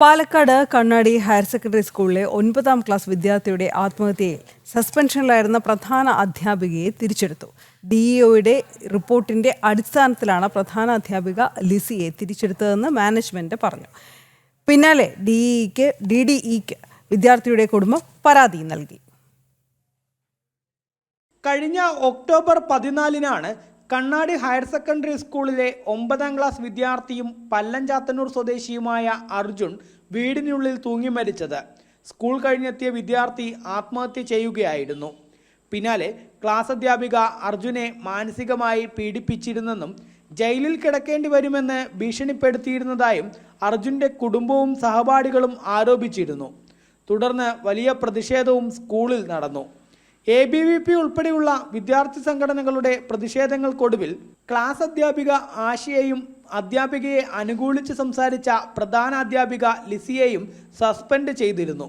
പാലക്കാട് കണ്ണാടി higher secondary സ്കൂളിലെ 9ാം class വിദ്യാർത്ഥിയുടെ ആത്മഹത്യയിൽ സസ്പെൻഷനിലായിരുന്ന പ്രധാന അധ്യാപികയെ തിരിച്ചെടുത്തു. ഡിഇഒയുടെ റിപ്പോർട്ടിന്റെ അടിസ്ഥാനത്തിലാണ് പ്രധാന അധ്യാപിക ലിസിയെ തിരിച്ചെടുത്തതെന്ന് മാനേജ്മെന്റ് പറഞ്ഞു. പിന്നാലെ ഡിഡിഇക്ക് വിദ്യാർത്ഥിയുടെ കുടുംബം പരാതി നൽകി. കഴിഞ്ഞ ഒക്ടോബർ 14-നാണ് കണ്ണാടി ഹയർ സെക്കൻഡറി സ്കൂളിലെ 9ാം ക്ലാസ് വിദ്യാർത്ഥിയും പല്ലഞ്ചാത്തന്നൂർ സ്വദേശിയുമായ അർജുൻ വീടിനുള്ളിൽ തൂങ്ങി മരിച്ചത്. സ്കൂൾ കഴിഞ്ഞെത്തിയ വിദ്യാർത്ഥി ആത്മഹത്യ ചെയ്യുകയായിരുന്നു. പിന്നാലെ ക്ലാസ് അധ്യാപിക അർജുനെ മാനസികമായി പീഡിപ്പിച്ചിരുന്നെന്നും ജയിലിൽ കിടക്കേണ്ടി വരുമെന്ന് ഭീഷണിപ്പെടുത്തിയിരുന്നതായും അർജുൻ്റെ കുടുംബവും സഹപാഠികളും ആരോപിച്ചിരുന്നു. തുടർന്ന് വലിയ പ്രതിഷേധവും സ്കൂളിൽ നടന്നു. ABVP ഉൾപ്പെടെയുള്ള വിദ്യാർത്ഥി സംഘടനകളുടെ പ്രതിഷേധങ്ങൾക്കൊടുവിൽ ക്ലാസ് അധ്യാപിക ആശയെയും അധ്യാപികയെ അനുകൂലിച്ച് സംസാരിച്ച പ്രധാന അധ്യാപിക ലിസിയെയും സസ്പെൻഡ് ചെയ്തിരുന്നു.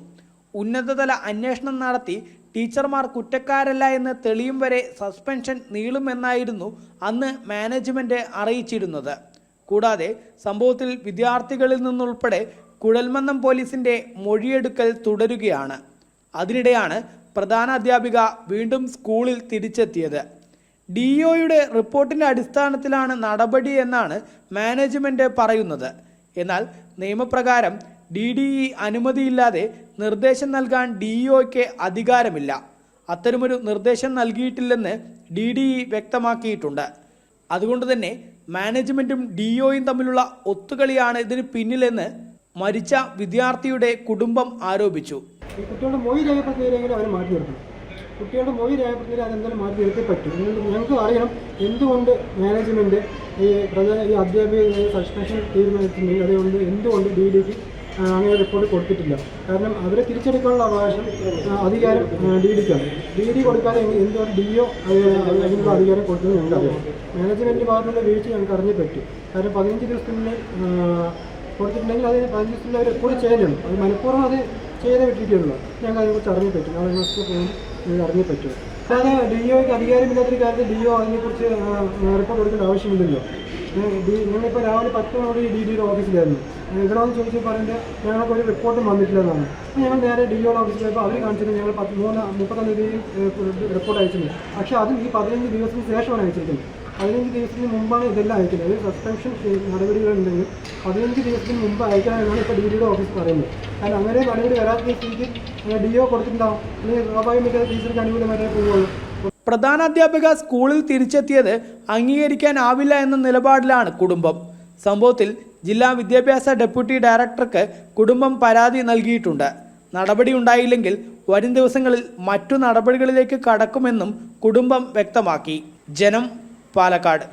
ഉന്നതതല അന്വേഷണം നടത്തി ടീച്ചർമാർ കുറ്റക്കാരല്ല എന്ന് തെളിയും വരെ സസ്പെൻഷൻ നീളുമെന്നായിരുന്നു അന്ന് മാനേജ്മെന്റ് അറിയിച്ചിരുന്നത്. കൂടാതെ സംഭവത്തിൽ വിദ്യാർത്ഥികളിൽ നിന്നുൾപ്പെടെ കുഴൽമന്ദം പോലീസിന്റെ മൊഴിയെടുക്കൽ തുടരുകയാണ്. അതിനിടെയാണ് പ്രധാന അധ്യാപിക വീണ്ടും സ്കൂളിൽ തിരിച്ചെത്തിയത്. ഡിഇഒയുടെ റിപ്പോർട്ടിൻ്റെ അടിസ്ഥാനത്തിലാണ് നടപടി എന്നാണ് മാനേജ്മെന്റ് പറയുന്നത്. എന്നാൽ നിയമപ്രകാരം DDE അനുമതിയില്ലാതെ നിർദ്ദേശം നൽകാൻ ഡിഇഒയ്ക്ക് അധികാരമില്ല. അത്തരമൊരു നിർദ്ദേശം നൽകിയിട്ടില്ലെന്ന് DDE വ്യക്തമാക്കിയിട്ടുണ്ട്. അതുകൊണ്ട് തന്നെ മാനേജ്മെന്റും ഡിഇഒയും തമ്മിലുള്ള ഒത്തുകളിയാണ് ഇതിന് പിന്നിലെന്ന് മരിച്ച വിദ്യാർത്ഥിയുടെ കുടുംബം ആരോപിച്ചു. ഈ കുട്ടികളുടെ മൊഴി രേഖപ്പെടുത്തിയില്ലെങ്കിൽ അവർ മാറ്റി നിർത്തണം. കുട്ടികളുടെ മൊഴി രേഖപ്പെടുത്തിയാൽ അതെന്തായാലും മാറ്റി നിർത്തി പറ്റും. ഞങ്ങൾക്ക് അറിയണം എന്തുകൊണ്ട് മാനേജ്മെൻറ്റ് ഈ അധ്യാപിക സസ്പെൻഷൻ തീരുമാനിച്ചിട്ടുണ്ടെങ്കിൽ അതുകൊണ്ട് എന്തുകൊണ്ട് DDക്ക് അങ്ങനെ റിപ്പോർട്ട് കൊടുത്തിട്ടില്ല. കാരണം അവരെ തിരിച്ചെടുക്കാനുള്ള അവകാശം അധികാരം DDക്കാണ്. DD കൊടുക്കാതെ എന്തുകൊണ്ട് DO അതിനുള്ള അധികാരം കൊടുക്കുന്നത് ഞങ്ങൾക്ക് അറിയാം. മാനേജ്മെൻറ്റ് ഭാഗത്തുള്ള വീഴ്ച ഞങ്ങൾക്ക് അറിഞ്ഞേ പറ്റും. കാരണം 15 ദിവസത്തിന് കൊടുത്തിട്ടുണ്ടെങ്കിൽ അത് 15 ദിവസത്തിൽ അവർ റിപ്പോർട്ട് ചെയ്യണം. അത് മനഃപൂർവ്വം അത് ചെയ്തേ വിട്ടിട്ടുള്ളൂ. ഞങ്ങൾക്ക് അതിനെക്കുറിച്ച് അറിഞ്ഞേ പറ്റും. നാളെ മാസത്തിൽ പോകുമ്പോൾ ഞങ്ങൾക്ക് അറിഞ്ഞേ പറ്റും. അല്ലാതെ DOയ്ക്ക് അധികാരമില്ലാത്തൊരു കാര്യത്തിൽ DO അതിനെക്കുറിച്ച് റിപ്പോർട്ട് കൊടുക്കേണ്ട ആവശ്യമില്ലല്ലോ. ഞങ്ങളിപ്പോൾ രാവിലെ 10 മണിയോടെ DDയുടെ ഓഫീസിലായിരുന്നു. ഇവിടെ വന്ന് ചോദിച്ചാൽ പറയുന്നത് ഞങ്ങൾക്കൊരു റിപ്പോർട്ടും വന്നിട്ടില്ലെന്നാണ്. അപ്പോൾ ഞങ്ങൾ നേരെ DOയുടെ ഓഫീസിൽ പോയപ്പോൾ അവർ കാണിച്ചത് ഞങ്ങൾ 31 തീയതി റിപ്പോർട്ട് അയച്ചിട്ടുണ്ട്. പക്ഷേ അതും ഈ 15 ദിവസത്തിന് ശേഷമാണ് അയച്ചിരിക്കുന്നത്. 15 ദിവസത്തിന് മുമ്പാണ് ഇതെല്ലാം അയക്കുന്നത്. ഒരു സസ്പെൻഷൻ നടപടികളുണ്ടെങ്കിൽ 15 ദിവസത്തിന് മുമ്പ് അയക്കണമെന്നാണ് ഇപ്പോൾ DDയുടെ ഓഫീസ് പറയുന്നത്. കാരണം അങ്ങനെ നടപടി വരാത്ത സ്ഥിതിക്ക് DO കൊടുത്തിട്ടുണ്ടാവും. അല്ലെങ്കിൽ സ്വാഭാവികമായിട്ട് ടീച്ചർക്ക് അനുകൂലമായിട്ടേ പോകുള്ളൂ. പ്രധാന അധ്യാപിക സ്കൂളിൽ തിരിച്ചെത്തിയത് അംഗീകരിക്കാനാവില്ല എന്ന നിലപാടിലാണ് കുടുംബം. സംഭവത്തിൽ ജില്ലാ വിദ്യാഭ്യാസ ഡെപ്യൂട്ടി ഡയറക്ടർക്ക് കുടുംബം പരാതി നൽകിയിട്ടുണ്ട്. നടപടി ഉണ്ടായില്ലെങ്കിൽ വരും ദിവസങ്ങളിൽ മറ്റു നടപടികളിലേക്ക് കടക്കുമെന്നും കുടുംബം വ്യക്തമാക്കി. ജനം, പാലക്കാട്.